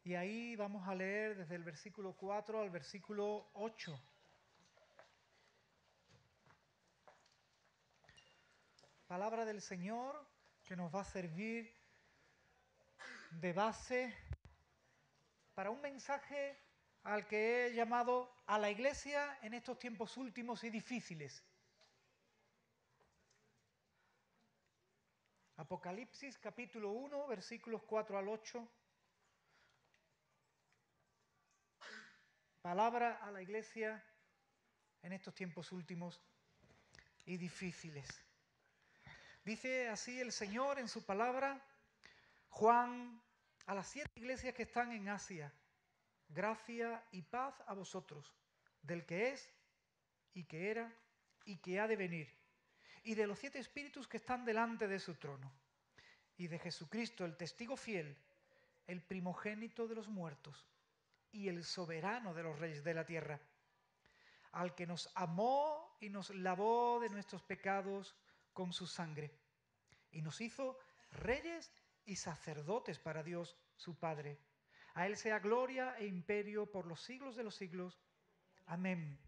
Y ahí vamos a leer desde el versículo 4 al versículo 8. Palabra del Señor que nos va a servir de base para un mensaje al que he llamado a la Iglesia en estos tiempos últimos y difíciles. Apocalipsis capítulo 1, versículos 4 al 8. Palabra a la Iglesia en estos tiempos últimos y difíciles. Dice así el Señor en su palabra: Juan, a las 7 iglesias que están en Asia, gracia y paz a vosotros, del que es, y que era, y que ha de venir, y de los 7 espíritus que están delante de su trono, y de Jesucristo, el testigo fiel, el primogénito de los muertos, y el soberano de los reyes de la tierra, al que nos amó y nos lavó de nuestros pecados con su sangre, y nos hizo reyes y sacerdotes para Dios su Padre. A Él sea gloria e imperio por los siglos de los siglos. Amén.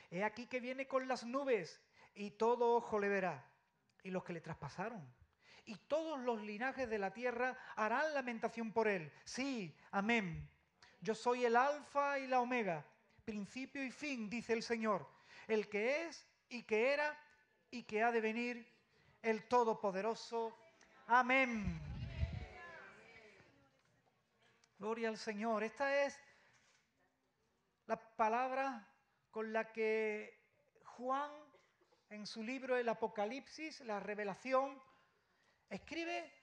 He aquí que viene con las nubes, y todo ojo le verá, y los que le traspasaron, y todos los linajes de la tierra harán lamentación por Él. Sí, amén. Yo soy el alfa y la omega, principio y fin, dice el Señor, el que es y que era y que ha de venir, el Todopoderoso. Amén. Gloria al Señor. Esta es la palabra con la que Juan, en su libro El Apocalipsis, la Revelación, escribe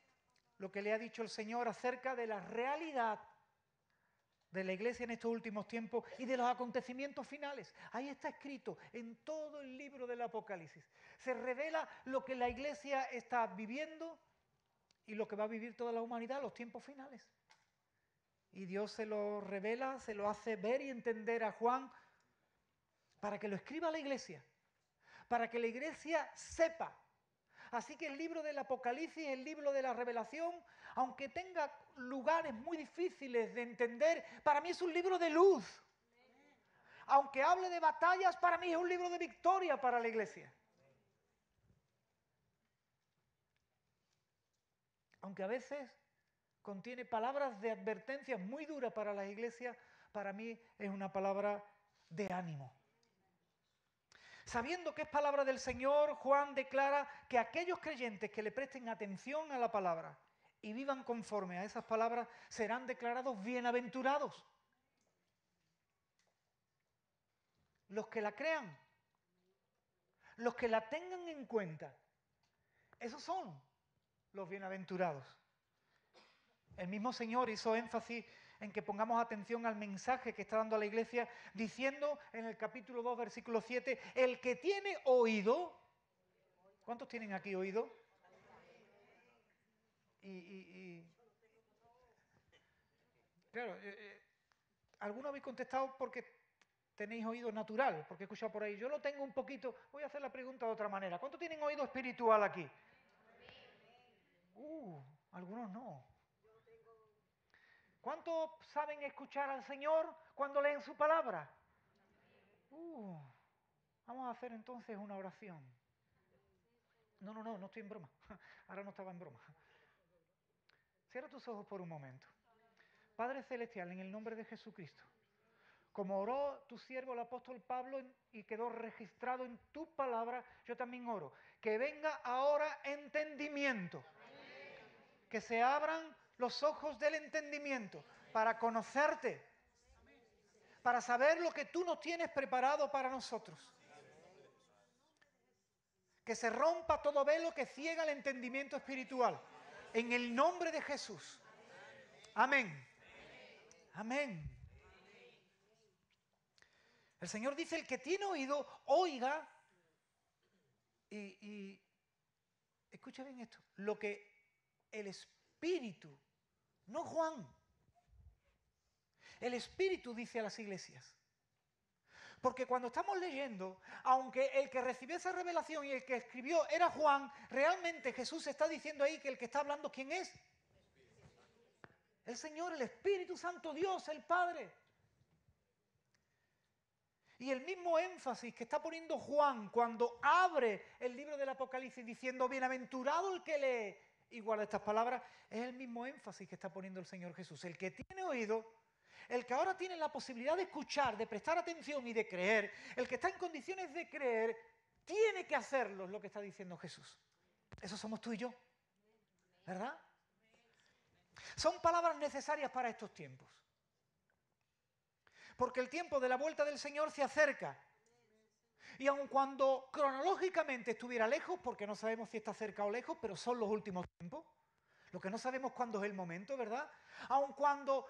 lo que le ha dicho el Señor acerca de la realidad de la Iglesia en estos últimos tiempos y de los acontecimientos finales. Ahí está escrito en todo el libro del Apocalipsis. Se revela lo que la Iglesia está viviendo y lo que va a vivir toda la humanidad, los tiempos finales. Y Dios se lo revela, se lo hace ver y entender a Juan para que lo escriba a la Iglesia, para que la Iglesia sepa. Así que el libro del Apocalipsis, el libro de la Revelación, aunque tenga lugares muy difíciles de entender, para mí es un libro de luz. Aunque hable de batallas, para mí es un libro de victoria para la Iglesia. Aunque a veces contiene palabras de advertencia muy duras para las iglesias, para mí es una palabra de ánimo. Sabiendo que es palabra del Señor, Juan declara que aquellos creyentes que le presten atención a la palabra y vivan conforme a esas palabras serán declarados bienaventurados. Los que la crean, los que la tengan en cuenta, esos son los bienaventurados. El mismo Señor hizo énfasis en que pongamos atención al mensaje que está dando a la Iglesia, diciendo en el capítulo 2, versículo 7, el que tiene oído. ¿Cuántos tienen aquí oído? Claro, algunos habéis contestado porque tenéis oído natural, porque he escuchado por ahí. Yo lo tengo un poquito. Voy a hacer la pregunta de otra manera. ¿Cuántos tienen oído espiritual aquí? Algunos no. ¿Cuántos saben escuchar al Señor cuando leen su palabra? Vamos a hacer entonces una oración. No estoy en broma. Ahora no estaba en broma. Cierra tus ojos por un momento. Padre Celestial, en el nombre de Jesucristo, como oró tu siervo el apóstol Pablo y quedó registrado en tu palabra, yo también oro. Que venga ahora entendimiento. Que se abran los ojos del entendimiento para conocerte, para saber lo que tú nos tienes preparado para nosotros. Que se rompa todo velo que ciega el entendimiento espiritual. En el nombre de Jesús. Amén. Amén. El Señor dice, el que tiene oído, oiga. Y escucha bien esto. Lo que el Espíritu, no Juan, el Espíritu dice a las iglesias. Porque cuando estamos leyendo, aunque el que recibió esa revelación y el que escribió era Juan, realmente Jesús está diciendo ahí que el que está hablando, ¿quién es? El Señor, el Espíritu Santo, Dios, el Padre. Y el mismo énfasis que está poniendo Juan cuando abre el libro del Apocalipsis diciendo bienaventurado el que lee y guarda estas palabras, es el mismo énfasis que está poniendo el Señor Jesús. El que tiene oído, el que ahora tiene la posibilidad de escuchar, de prestar atención y de creer, el que está en condiciones de creer, tiene que hacerlo, es lo que está diciendo Jesús. Eso somos tú y yo, ¿verdad? Son palabras necesarias para estos tiempos. Porque el tiempo de la vuelta del Señor se acerca. Y aun cuando cronológicamente estuviera lejos, porque no sabemos si está cerca o lejos, pero son los últimos tiempos, lo que no sabemos cuándo es el momento, ¿verdad? Aun cuando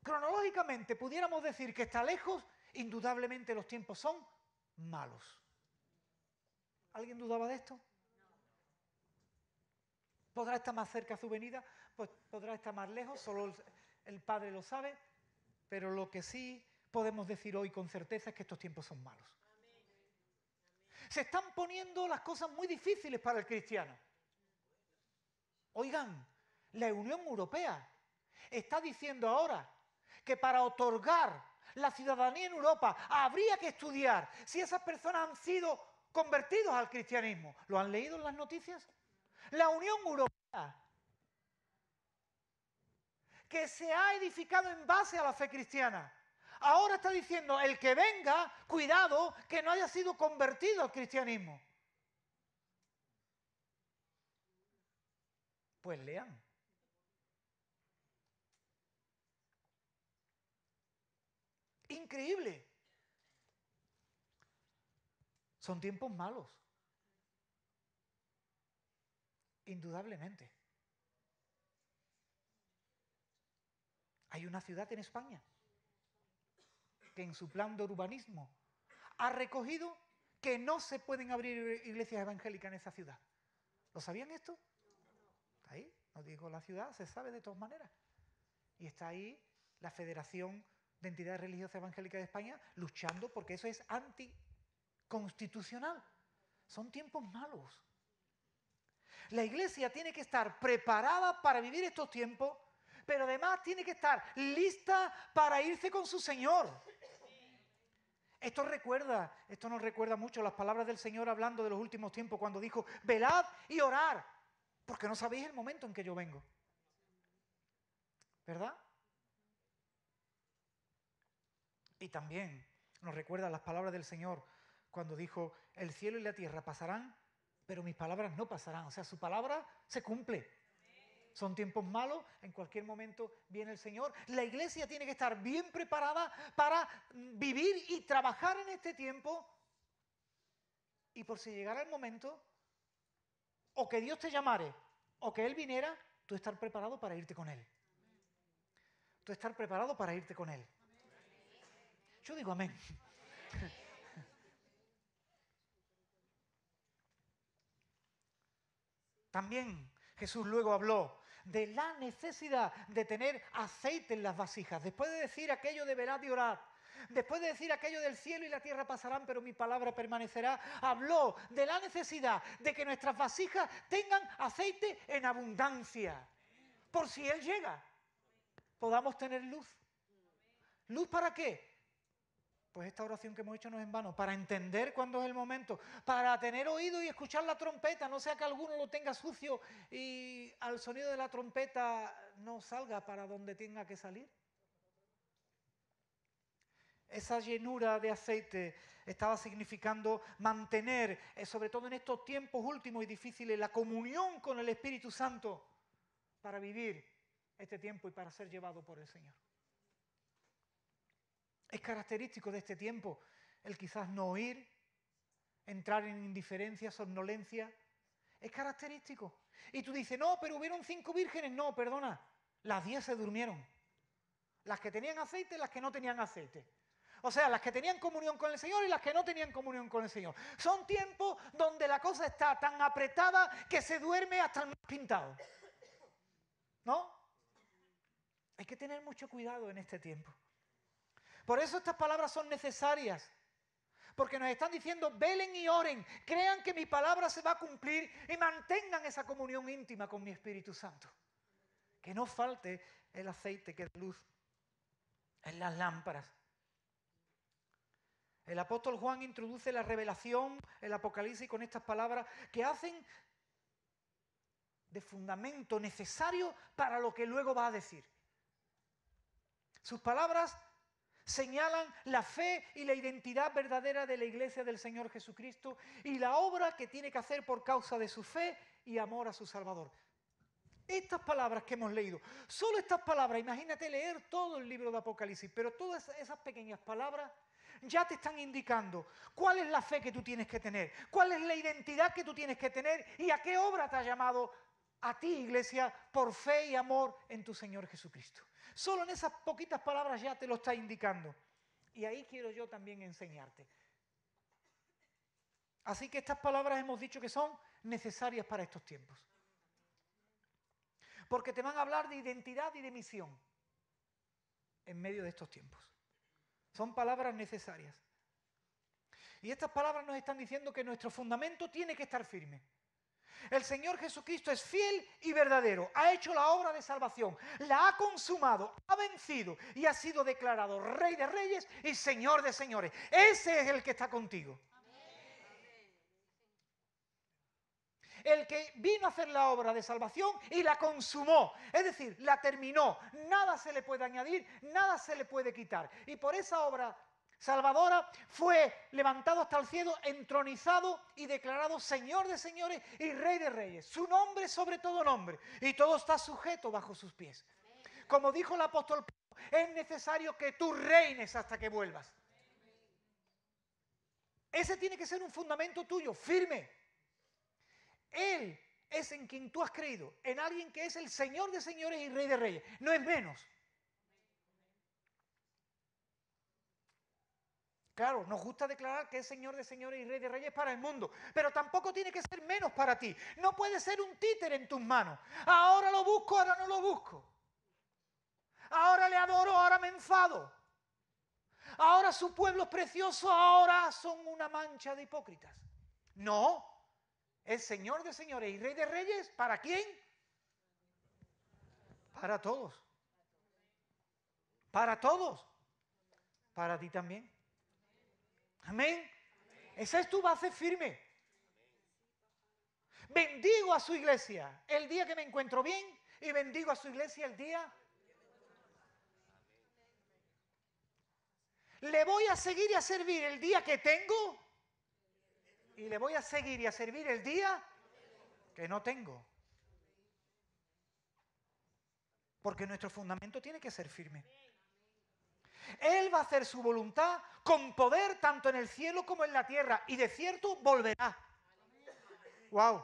cronológicamente pudiéramos decir que está lejos, indudablemente los tiempos son malos. ¿Alguien dudaba de esto? ¿Podrá estar más cerca su venida? Pues podrá estar más lejos, solo el Padre lo sabe, pero lo que sí podemos decir hoy con certeza es que estos tiempos son malos. Se están poniendo las cosas muy difíciles para el cristiano. Oigan, la Unión Europea está diciendo ahora que para otorgar la ciudadanía en Europa habría que estudiar si esas personas han sido convertidos al cristianismo. ¿Lo han leído en las noticias? La Unión Europea, que se ha edificado en base a la fe cristiana, ahora está diciendo, el que venga, cuidado, que no haya sido convertido al cristianismo. Pues lean. Increíble. Son tiempos malos. Indudablemente. Hay una ciudad en España que en su plan de urbanismo ha recogido que no se pueden abrir iglesias evangélicas en esa ciudad. ¿Lo sabían esto? Está ahí, no digo la ciudad, se sabe de todas maneras. Y está ahí la Federación de Entidades Religiosas Evangélicas de España luchando porque eso es anticonstitucional. Son tiempos malos. La Iglesia tiene que estar preparada para vivir estos tiempos, pero además tiene que estar lista para irse con su Señor. Esto nos recuerda mucho las palabras del Señor hablando de los últimos tiempos cuando dijo, velad y orad, porque no sabéis el momento en que yo vengo. ¿Verdad? Y también nos recuerda las palabras del Señor cuando dijo, el cielo y la tierra pasarán, pero mis palabras no pasarán. O sea, su palabra se cumple. Son tiempos malos, en cualquier momento viene el Señor. La Iglesia tiene que estar bien preparada para vivir y trabajar en este tiempo. Y por si llegara el momento, o que Dios te llamare, o que Él viniera, tú estar preparado para irte con Él. Tú estar preparado para irte con Él. Yo digo amén. También Jesús luego habló de la necesidad de tener aceite en las vasijas. Después de decir aquello de velad y orad, después de decir aquello del cielo y la tierra pasarán, pero mi palabra permanecerá, habló de la necesidad de que nuestras vasijas tengan aceite en abundancia. Por si Él llega, podamos tener luz. ¿Luz para qué? Pues esta oración que hemos hecho no es en vano, para entender cuándo es el momento, para tener oído y escuchar la trompeta, no sea que alguno lo tenga sucio y al sonido de la trompeta no salga para donde tenga que salir. Esa llenura de aceite estaba significando mantener, sobre todo en estos tiempos últimos y difíciles, la comunión con el Espíritu Santo para vivir este tiempo y para ser llevado por el Señor. Es característico de este tiempo el quizás no oír, entrar en indiferencia, somnolencia. Es característico. Y tú dices, no, pero hubieron 5 vírgenes. No, perdona, las 10 se durmieron. Las que tenían aceite y las que no tenían aceite. O sea, las que tenían comunión con el Señor y las que no tenían comunión con el Señor. Son tiempos donde la cosa está tan apretada que se duerme hasta el más pintado. ¿No? Hay que tener mucho cuidado en este tiempo. Por eso estas palabras son necesarias, porque nos están diciendo, velen y oren, crean que mi palabra se va a cumplir y mantengan esa comunión íntima con mi Espíritu Santo. Que no falte el aceite que da luz en las lámparas. El apóstol Juan introduce la revelación, el Apocalipsis, con estas palabras que hacen de fundamento necesario para lo que luego va a decir. Sus palabras señalan la fe y la identidad verdadera de la Iglesia del Señor Jesucristo y la obra que tiene que hacer por causa de su fe y amor a su Salvador. Estas palabras que hemos leído, solo estas palabras, imagínate leer todo el libro de Apocalipsis, pero todas esas pequeñas palabras ya te están indicando cuál es la fe que tú tienes que tener, cuál es la identidad que tú tienes que tener y a qué obra te ha llamado a ti, Iglesia, por fe y amor en tu Señor Jesucristo. Solo en esas poquitas palabras ya te lo está indicando. Y ahí quiero yo también enseñarte. Así que estas palabras hemos dicho que son necesarias para estos tiempos. Porque te van a hablar de identidad y de misión en medio de estos tiempos. Son palabras necesarias. Y estas palabras nos están diciendo que nuestro fundamento tiene que estar firme. El Señor Jesucristo es fiel y verdadero. Ha hecho la obra de salvación. La ha consumado, ha vencido y ha sido declarado Rey de Reyes y Señor de Señores. Ese es el que está contigo. El que vino a hacer la obra de salvación y la consumó, es decir, la terminó. Nada se le puede añadir, nada se le puede quitar. Y por esa obra salvadora fue levantado hasta el cielo, entronizado y declarado Señor de señores y Rey de reyes. Su nombre sobre todo nombre. Y todo está sujeto bajo sus pies. Como dijo el apóstol Pablo, es necesario que tú reines hasta que vuelvas. Ese tiene que ser un fundamento tuyo, firme. Él es en quien tú has creído, en alguien que es el Señor de señores y Rey de reyes. No es menos. Claro, nos gusta declarar que es Señor de señores y Rey de reyes para el mundo, pero tampoco tiene que ser menos para ti. No puede ser un títere en tus manos. Ahora lo busco, ahora no lo busco. Ahora le adoro, ahora me enfado. Ahora su pueblo es precioso, ahora son una mancha de hipócritas. No. Es Señor de señores y Rey de reyes, ¿para quién? Para todos. Para todos. Para ti también. Amén. Esa es tu base firme. Bendigo a su iglesia el día que me encuentro bien y bendigo a su iglesia el día. Le voy a seguir y a servir el día que tengo. Y le voy a seguir y a servir el día que no tengo. Porque nuestro fundamento tiene que ser firme. Él va a hacer su voluntad con poder tanto en el cielo como en la tierra. Y de cierto volverá. ¡Wow!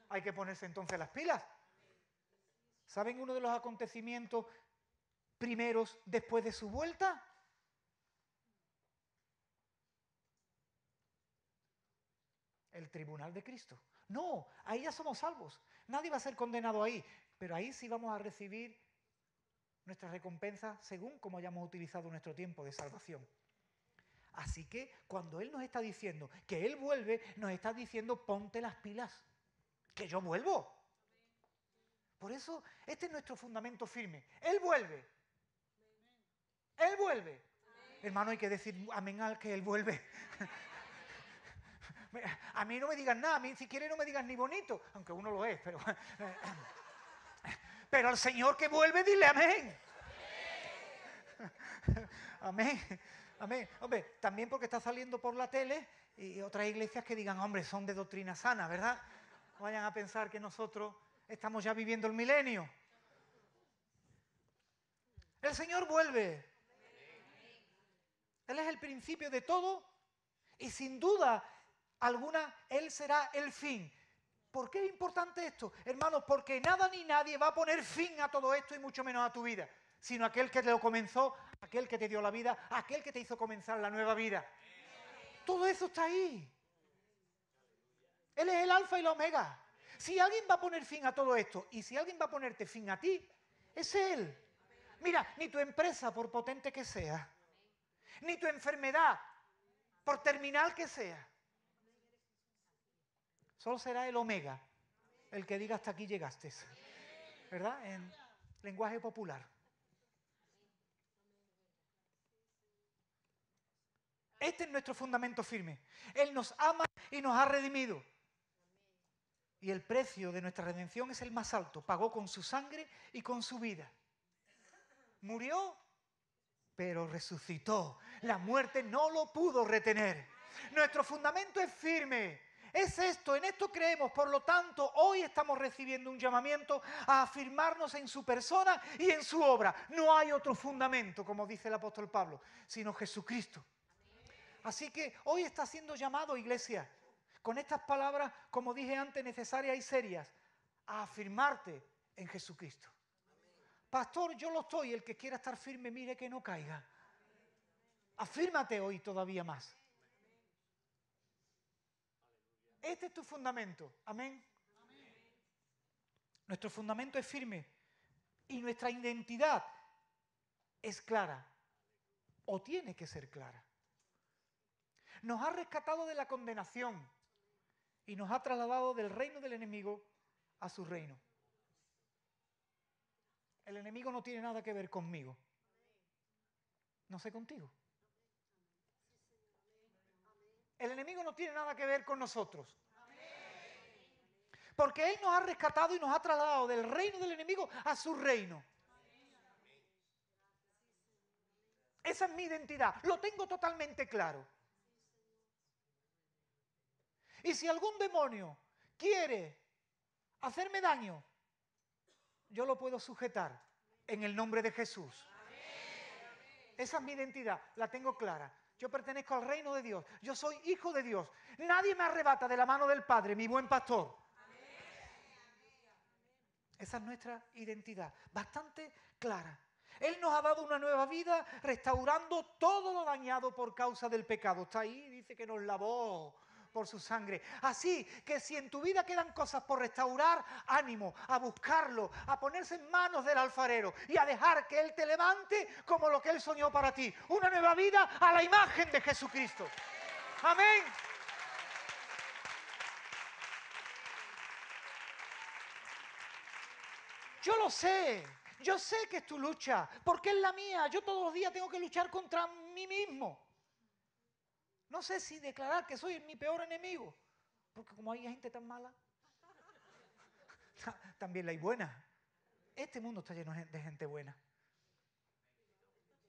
Hay que ponerse entonces las pilas. ¿Saben uno de los acontecimientos primeros después de su vuelta? El tribunal de Cristo. No, ahí ya somos salvos. Nadie va a ser condenado ahí. Pero ahí sí vamos a recibir nuestra recompensa según como hayamos utilizado nuestro tiempo de salvación. Así que cuando Él nos está diciendo que Él vuelve, nos está diciendo ponte las pilas, que yo vuelvo. Por eso este es nuestro fundamento firme. Él vuelve. Él vuelve. Hermano, hay que decir amén al que Él vuelve. A mí no me digas nada, a mí si quieres no me digas ni bonito, aunque uno lo es, pero al Señor que vuelve, dile amén. Amén, amén. Hombre, también porque está saliendo por la tele y otras iglesias que digan, hombre, son de doctrina sana, ¿verdad? No vayan a pensar que nosotros estamos ya viviendo el milenio. El Señor vuelve. Él es el principio de todo y sin duda alguna, Él será el fin. ¿Por qué es importante esto? Hermanos, porque nada ni nadie va a poner fin a todo esto y mucho menos a tu vida, sino aquel que te lo comenzó, aquel que te dio la vida, aquel que te hizo comenzar la nueva vida. Todo eso está ahí. Él es el alfa y la omega. Si alguien va a poner fin a todo esto y si alguien va a ponerte fin a ti, es Él. Mira, ni tu empresa, por potente que sea, ni tu enfermedad, por terminal que sea, solo será el omega, el que diga hasta aquí llegaste. ¿Verdad? Lenguaje popular. Este es nuestro fundamento firme. Él nos ama y nos ha redimido. Y el precio de nuestra redención es el más alto. Pagó con su sangre y con su vida. Murió, pero resucitó. La muerte no lo pudo retener. Nuestro fundamento es firme. Es esto, en esto creemos. Por lo tanto, hoy estamos recibiendo un llamamiento a afirmarnos en su persona y en su obra. No hay otro fundamento, como dice el apóstol Pablo, sino Jesucristo. Así que hoy está siendo llamado, iglesia, con estas palabras, como dije antes, necesarias y serias, a afirmarte en Jesucristo. Pastor, yo lo estoy, el que quiera estar firme, mire que no caiga. Afírmate hoy todavía más. Este es tu fundamento. Amén. Nuestro fundamento es firme y nuestra identidad es clara o tiene que ser clara. Nos ha rescatado de la condenación y nos ha trasladado del reino del enemigo a su reino. El enemigo no tiene nada que ver conmigo. No sé contigo. El enemigo no tiene nada que ver con nosotros. Porque Él nos ha rescatado y nos ha trasladado del reino del enemigo a su reino. Esa es mi identidad. Lo tengo totalmente claro. Y si algún demonio quiere hacerme daño, yo lo puedo sujetar en el nombre de Jesús. Esa es mi identidad, la tengo clara. Yo pertenezco al reino de Dios. Yo soy hijo de Dios. Nadie me arrebata de la mano del Padre, mi buen pastor. Esa es nuestra identidad, bastante clara. Él nos ha dado una nueva vida restaurando todo lo dañado por causa del pecado. Está ahí, dice que nos lavó por su sangre. Así que si en tu vida quedan cosas por restaurar, ánimo a buscarlo, a ponerse en manos del alfarero y a dejar que Él te levante como lo que Él soñó para ti. Una nueva vida a la imagen de Jesucristo. Amén. Yo sé que es tu lucha, porque es la mía. Yo todos los días tengo que luchar contra mí mismo. No sé si declarar que soy mi peor enemigo, porque como hay gente tan mala, también la hay buena. Este mundo está lleno de gente buena.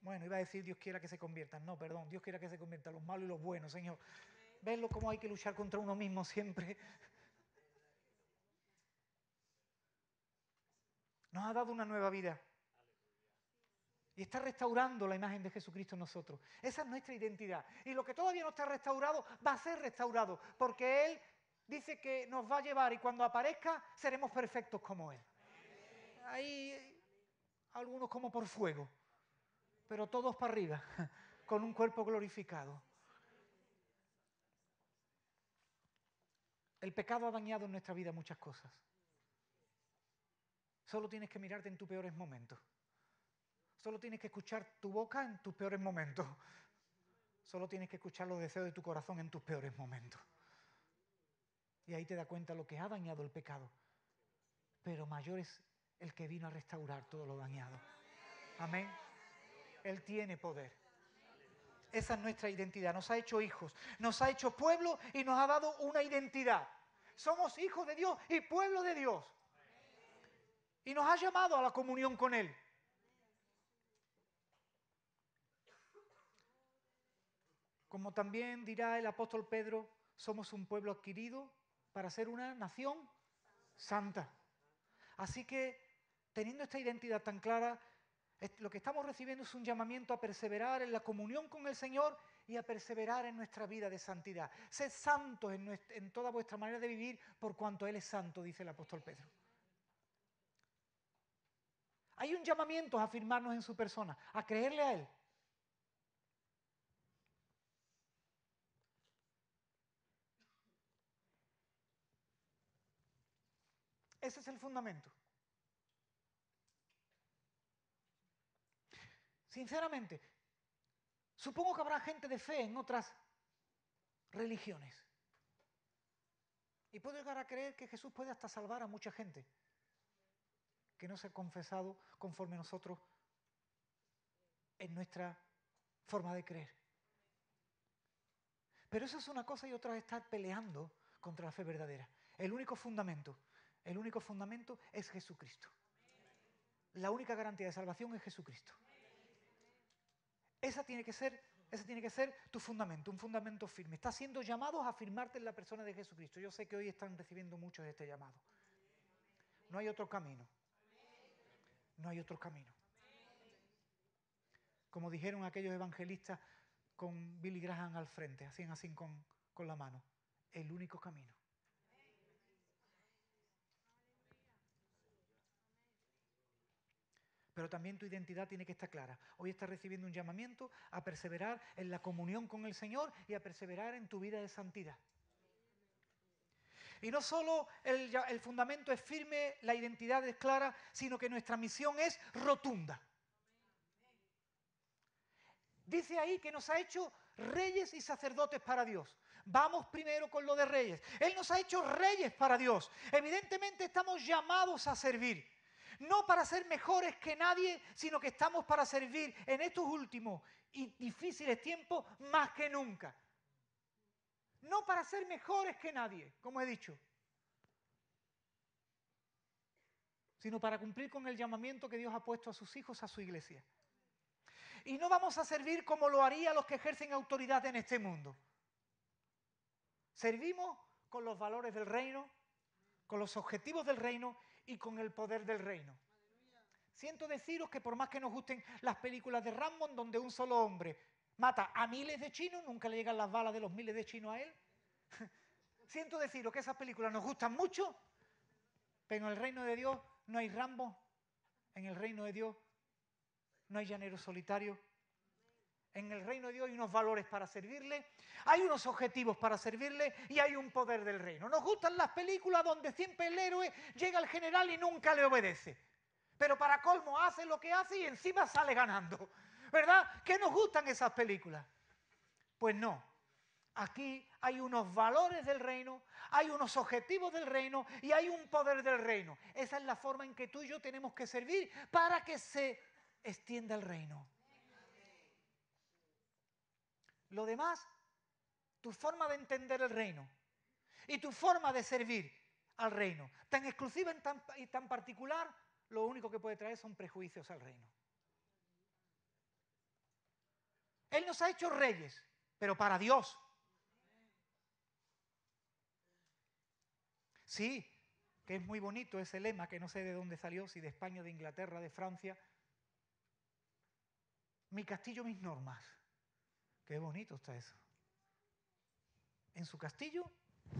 Bueno, iba a decir Dios quiera que se conviertan. No, perdón, Dios quiera que se conviertan los malos y los buenos, Señor. ¿Ves cómo hay que luchar contra uno mismo siempre? Nos ha dado una nueva vida. Y está restaurando la imagen de Jesucristo en nosotros. Esa es nuestra identidad. Y lo que todavía no está restaurado va a ser restaurado. Porque Él dice que nos va a llevar y cuando aparezca seremos perfectos como Él. Hay algunos como por fuego, pero todos para arriba, con un cuerpo glorificado. El pecado ha dañado en nuestra vida muchas cosas. Solo tienes que mirarte en tus peores momentos. Solo tienes que escuchar tu boca en tus peores momentos. Solo tienes que escuchar los deseos de tu corazón en tus peores momentos. Y ahí te das cuenta lo que ha dañado el pecado. Pero mayor es el que vino a restaurar todo lo dañado. Amén. Él tiene poder. Esa es nuestra identidad. Nos ha hecho hijos, nos ha hecho pueblo y nos ha dado una identidad. Somos hijos de Dios y pueblo de Dios. Y nos ha llamado a la comunión con Él. Como también dirá el apóstol Pedro, somos un pueblo adquirido para ser una nación santa. Así que, teniendo esta identidad tan clara, lo que estamos recibiendo es un llamamiento a perseverar en la comunión con el Señor y a perseverar en nuestra vida de santidad. Sed santos en toda vuestra manera de vivir por cuanto Él es santo, dice el apóstol Pedro. Hay un llamamiento a afirmarnos en su persona, a creerle a Él. Ese es el fundamento. Sinceramente, supongo que habrá gente de fe en otras religiones. Y puedo llegar a creer que Jesús puede hasta salvar a mucha gente. que no se ha confesado conforme a nosotros en nuestra forma de creer. Pero eso es una cosa y otra es estar peleando contra la fe verdadera. El único fundamento es Jesucristo. La única garantía de salvación es Jesucristo. Esa tiene que ser tu fundamento, un fundamento firme. Estás siendo llamados a afirmarte en la persona de Jesucristo. Yo sé que hoy están recibiendo muchos de este llamado. No hay otro camino. No hay otro camino. Como dijeron aquellos evangelistas con Billy Graham al frente, hacían así con la mano. El único camino. Pero también tu identidad tiene que estar clara. Hoy estás recibiendo un llamamiento a perseverar en la comunión con el Señor y a perseverar en tu vida de santidad. Y no solo el fundamento es firme, la identidad es clara, sino que nuestra misión es rotunda. Dice ahí que nos ha hecho reyes y sacerdotes para Dios. Vamos primero con lo de reyes. Él nos ha hecho reyes para Dios. Evidentemente estamos llamados a servir. No para ser mejores que nadie, sino que estamos para servir en estos últimos y difíciles tiempos más que nunca. No para ser mejores que nadie, como he dicho, sino para cumplir con el llamamiento que Dios ha puesto a sus hijos, a su iglesia. Y no vamos a servir como lo harían los que ejercen autoridad en este mundo. Servimos con los valores del reino, con los objetivos del reino y con el poder del reino. Siento deciros que por más que nos gusten las películas de Rambo, donde un solo hombre mata a miles de chinos, nunca le llegan las balas de los miles de chinos a él. Siento deciros que esas películas nos gustan mucho, pero en el reino de Dios no hay Rambo, en el reino de Dios no hay llanero solitario. En el reino de Dios hay unos valores para servirle, hay unos objetivos para servirle y hay un poder del reino. Nos gustan las películas donde siempre el héroe llega al general y nunca le obedece. Pero para colmo hace lo que hace y encima sale ganando. ¿Verdad? ¿Qué nos gustan esas películas? Pues no. Aquí hay unos valores del reino, hay unos objetivos del reino y hay un poder del reino. Esa es la forma en que tú y yo tenemos que servir para que se extienda el reino. Lo demás, tu forma de entender el reino y tu forma de servir al reino, tan exclusiva y tan particular, lo único que puede traer son prejuicios al reino. Él nos ha hecho reyes, pero para Dios. Sí, que es muy bonito ese lema, que no sé de dónde salió, si de España, de Inglaterra, de Francia. Mi castillo, mis normas. Qué bonito está eso. En su castillo,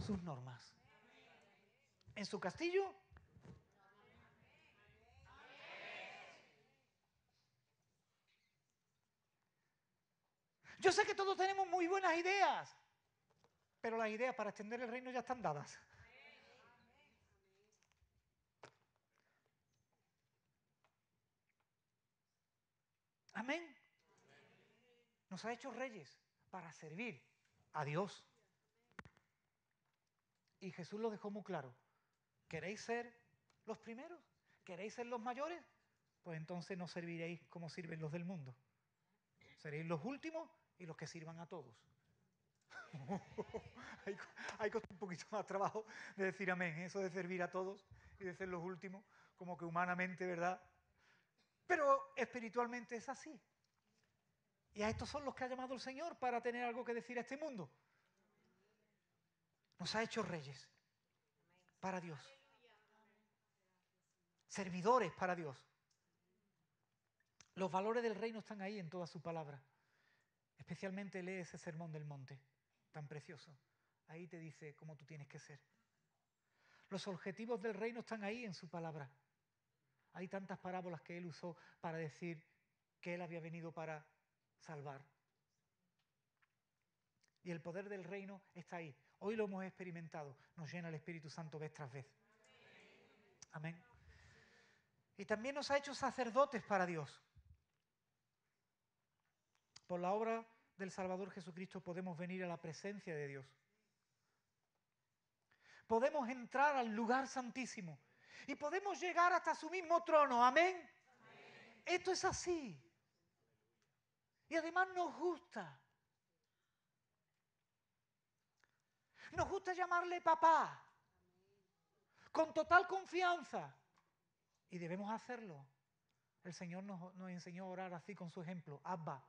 sus normas. En su castillo, yo sé que todos tenemos muy buenas ideas, pero las ideas para extender el reino ya están dadas. Amén. Nos ha hecho reyes para servir a Dios. Y Jesús lo dejó muy claro. ¿Queréis ser los primeros? ¿Queréis ser los mayores? Pues entonces no serviréis como sirven los del mundo. Seréis los últimos y los que sirvan a todos. Hay un poquito más trabajo de decir amén. Eso de servir a todos y de ser los últimos, como que humanamente, ¿verdad? Pero espiritualmente es así. Y a estos son los que ha llamado el Señor para tener algo que decir a este mundo. Nos ha hecho reyes para Dios. Servidores para Dios. Los valores del reino están ahí en toda su palabra. Especialmente lee ese sermón del monte, tan precioso. Ahí te dice cómo tú tienes que ser. Los objetivos del reino están ahí en su palabra. Hay tantas parábolas que él usó para decir que él había venido para salvar. Y el poder del reino está ahí. Hoy lo hemos experimentado. Nos llena el Espíritu Santo vez tras vez. Amén. Y también nos ha hecho sacerdotes para Dios. Por la obra del Salvador Jesucristo podemos venir a la presencia de Dios. Podemos entrar al lugar santísimo Y podemos llegar hasta su mismo trono. Amén. Esto es así. Y además nos gusta. Nos gusta llamarle papá. Con total confianza. Y debemos hacerlo. El Señor nos enseñó a orar así con su ejemplo. Abba.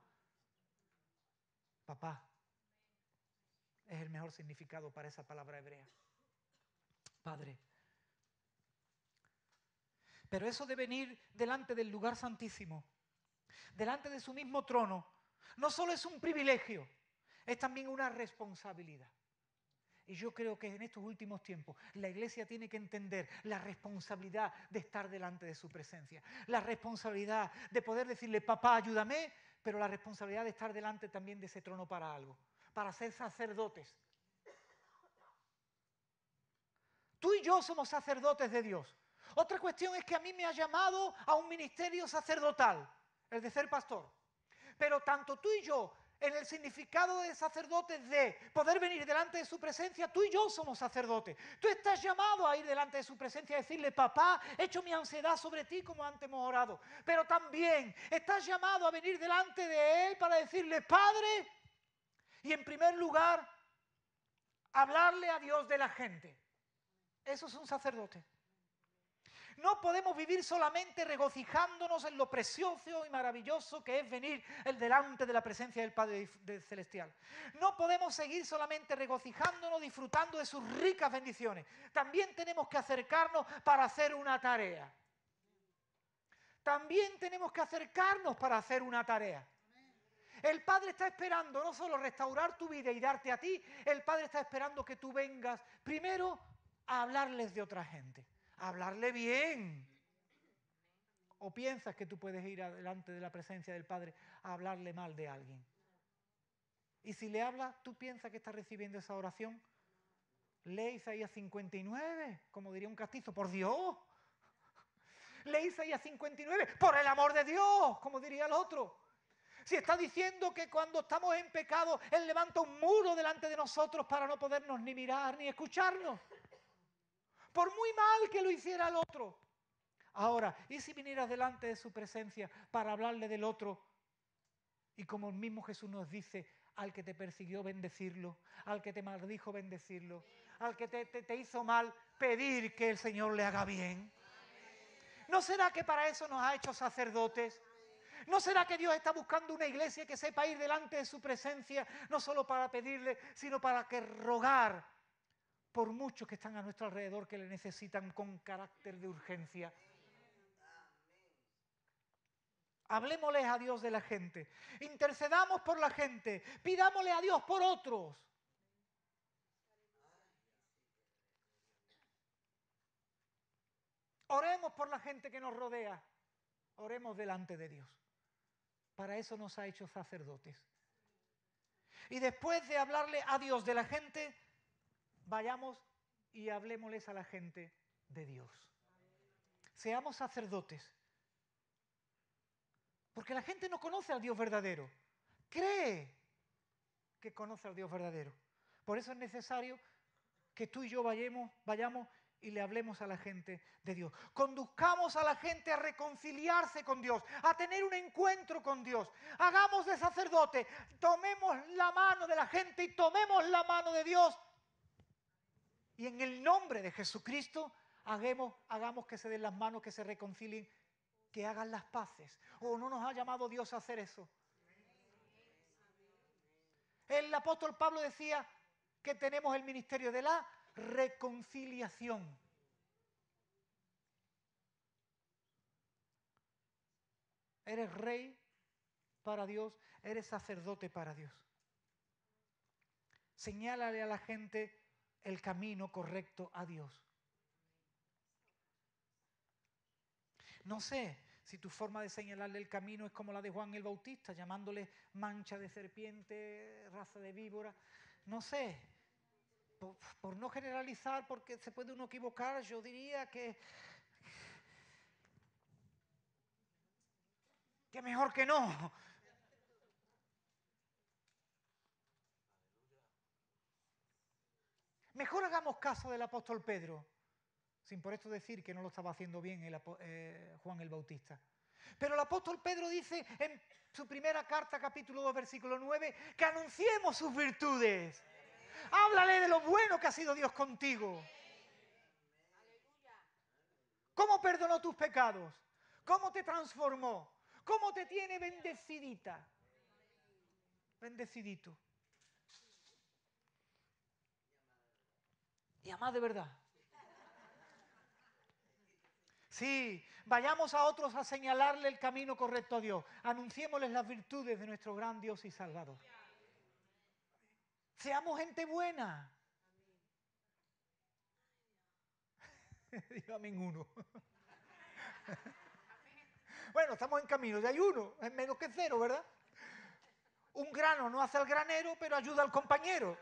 Papá. Es el mejor significado para esa palabra hebrea. Padre. Pero eso de venir delante del lugar santísimo, delante de su mismo trono, no solo es un privilegio, es también una responsabilidad. Y yo creo que en estos últimos tiempos la Iglesia tiene que entender la responsabilidad de estar delante de su presencia, la responsabilidad de poder decirle, papá, ayúdame, pero la responsabilidad de estar delante también de ese trono para algo, para ser sacerdotes. Tú y yo somos sacerdotes de Dios. Otra cuestión es que a mí me ha llamado a un ministerio sacerdotal, el de ser pastor. Pero tanto tú y yo, en el significado de sacerdotes de poder venir delante de su presencia, tú y yo somos sacerdotes. Tú estás llamado a ir delante de su presencia y decirle, papá, he hecho mi ansiedad sobre ti como antes hemos orado. Pero también estás llamado a venir delante de Él para decirle, Padre, y en primer lugar, hablarle a Dios de la gente. Eso es un sacerdote. No podemos vivir solamente regocijándonos en lo precioso y maravilloso que es venir delante de la presencia del Padre Celestial. No podemos seguir solamente regocijándonos, disfrutando de sus ricas bendiciones. También tenemos que acercarnos para hacer una tarea. También tenemos que acercarnos para hacer una tarea. El Padre está esperando no solo restaurar tu vida y darte a ti, el Padre está esperando que tú vengas primero a hablarles de otra gente. Hablarle bien. ¿O piensas que tú puedes ir delante de la presencia del Padre a hablarle mal de alguien? Y si le hablas, ¿tú piensas que estás recibiendo esa oración? Lee Isaías 59, como diría un castizo, por Dios. Lee Isaías 59, por el amor de Dios, como diría el otro. Si está diciendo que cuando estamos en pecado, Él levanta un muro delante de nosotros para no podernos ni mirar ni escucharnos. Por muy mal que lo hiciera el otro. Ahora, ¿y si vinieras delante de su presencia para hablarle del otro? Y como el mismo Jesús nos dice, al que te persiguió, bendecirlo. Al que te maldijo, bendecirlo. Al que te hizo mal, pedir que el Señor le haga bien. ¿No será que para eso nos ha hecho sacerdotes? ¿No será que Dios está buscando una iglesia que sepa ir delante de su presencia, no solo para pedirle, sino para que rogar por muchos que están a nuestro alrededor que le necesitan con carácter de urgencia? Hablémosle a Dios de la gente, intercedamos por la gente, pidámosle a Dios por otros. Oremos por la gente que nos rodea, oremos delante de Dios. Para eso nos ha hecho sacerdotes. Y después de hablarle a Dios de la gente, vayamos y hablémosles a la gente de Dios. Seamos sacerdotes. Porque la gente no conoce al Dios verdadero. Cree que conoce al Dios verdadero. Por eso es necesario que tú y yo vayamos y le hablemos a la gente de Dios. Conduzcamos a la gente a reconciliarse con Dios, a tener un encuentro con Dios. Hagamos de sacerdote, tomemos la mano de la gente y tomemos la mano de Dios. Y en el nombre de Jesucristo, hagamos que se den las manos, que se reconcilien, que hagan las paces. ¿O no nos ha llamado Dios a hacer eso? El apóstol Pablo decía que tenemos el ministerio de la reconciliación. Eres rey para Dios, eres sacerdote para Dios. Señálale a la gente el camino correcto a Dios. No sé si tu forma de señalarle el camino es como la de Juan el Bautista, llamándole mancha de serpiente, raza de víbora. No sé. Por no generalizar, porque se puede uno equivocar, yo diría que mejor que no. Mejor hagamos caso del apóstol Pedro. sin por esto decir que no lo estaba haciendo bien Juan el Bautista. Pero el apóstol Pedro dice en su primera carta, capítulo 2, versículo 9, que anunciemos sus virtudes. Háblale de lo bueno que ha sido Dios contigo. ¿Cómo perdonó tus pecados? ¿Cómo te transformó? ¿Cómo te tiene bendecidita? Bendecidito. Y amad de verdad. Sí, vayamos a otros a señalarle el camino correcto a Dios. Anunciémosles las virtudes de nuestro gran Dios y Salvador. Seamos gente buena. Dígame en uno. Bueno, estamos en camino, ya hay uno, es menos que cero, ¿verdad? Un grano no hace al granero, pero ayuda al compañero.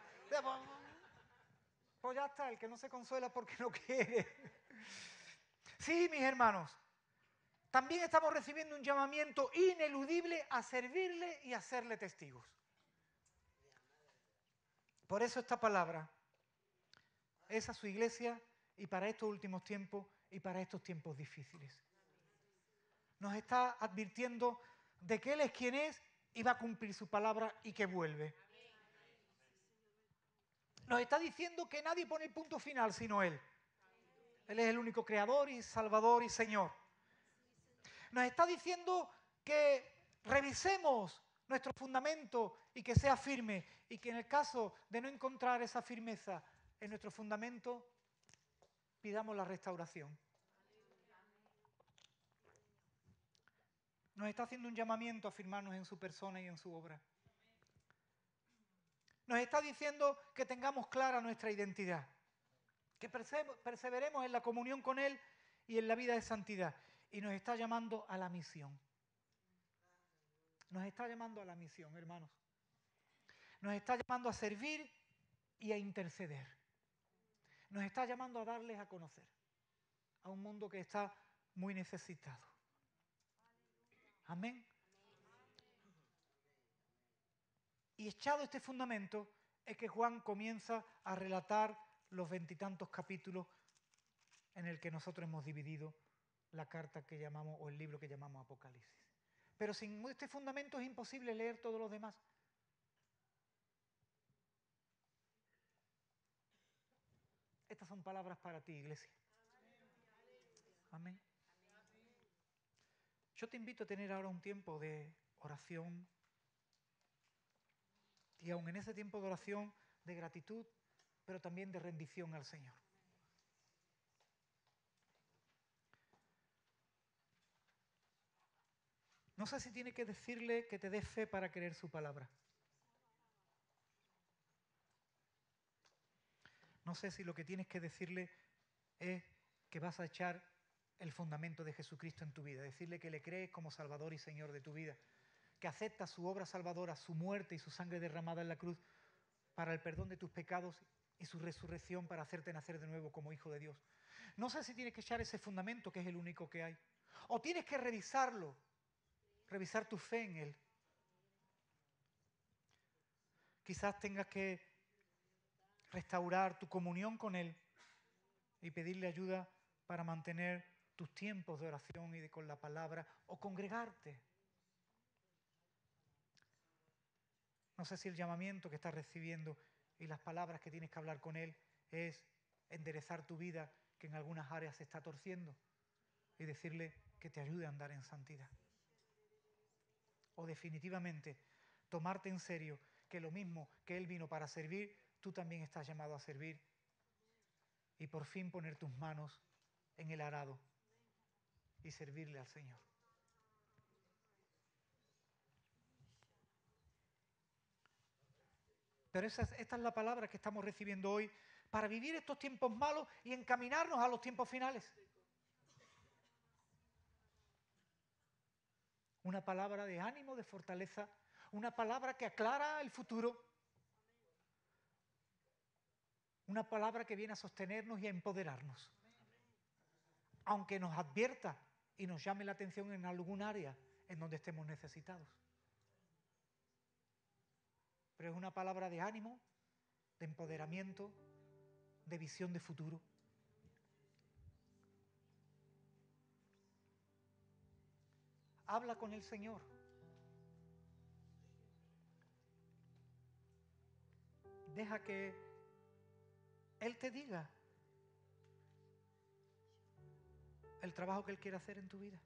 Pues ya está, el que no se consuela porque no quiere. Sí, mis hermanos, también estamos recibiendo un llamamiento ineludible a servirle y a serle testigos. Por eso esta palabra es a su iglesia y para estos últimos tiempos y para estos tiempos difíciles. Nos está advirtiendo de que Él es quien es y va a cumplir su palabra y que vuelve. Nos está diciendo que nadie pone el punto final sino Él. Él es el único creador y salvador y Señor. Nos está diciendo que revisemos nuestro fundamento y que sea firme y que en el caso de no encontrar esa firmeza en nuestro fundamento, pidamos la restauración. Nos está haciendo un llamamiento a firmarnos en su persona y en su obra. Nos está diciendo que tengamos clara nuestra identidad, que perseveremos en la comunión con Él y en la vida de santidad. Y nos está llamando a la misión. Nos está llamando a la misión, hermanos. Nos está llamando a servir y a interceder. Nos está llamando a darles a conocer a un mundo que está muy necesitado. Amén. Y echado este fundamento es que Juan comienza a relatar los 20 y tantos capítulos en el que nosotros hemos dividido la carta que llamamos, o el libro que llamamos Apocalipsis. Pero sin este fundamento es imposible leer todos los demás. Estas son palabras para ti, iglesia. Amén. Yo te invito a tener ahora un tiempo de oración y aun en ese tiempo de oración, de gratitud, pero también de rendición al Señor. No sé si tiene que decirle que te dé fe para creer su palabra. No sé si lo que tienes que decirle es que vas a echar el fundamento de Jesucristo en tu vida, decirle que le crees como Salvador y Señor de tu vida, que aceptas su obra salvadora, su muerte y su sangre derramada en la cruz para el perdón de tus pecados y su resurrección para hacerte nacer de nuevo como hijo de Dios. No sé si tienes que echar ese fundamento que es el único que hay, o tienes que revisarlo, revisar tu fe en Él. Quizás tengas que restaurar tu comunión con Él y pedirle ayuda para mantener tus tiempos de oración y con la palabra, o congregarte. No sé si el llamamiento que estás recibiendo y las palabras que tienes que hablar con Él es enderezar tu vida que en algunas áreas se está torciendo y decirle que te ayude a andar en santidad. O definitivamente tomarte en serio que lo mismo que Él vino para servir, tú también estás llamado a servir y por fin poner tus manos en el arado y servirle al Señor. Pero esta es la palabra que estamos recibiendo hoy para vivir estos tiempos malos y encaminarnos a los tiempos finales. Una palabra de ánimo, de fortaleza, una palabra que aclara el futuro, una palabra que viene a sostenernos y a empoderarnos. Aunque nos advierta y nos llame la atención en algún área en donde estemos necesitados. Pero es una palabra de ánimo, de empoderamiento, de visión de futuro. Habla con el Señor. Deja que Él te diga el trabajo que Él quiere hacer en tu vida.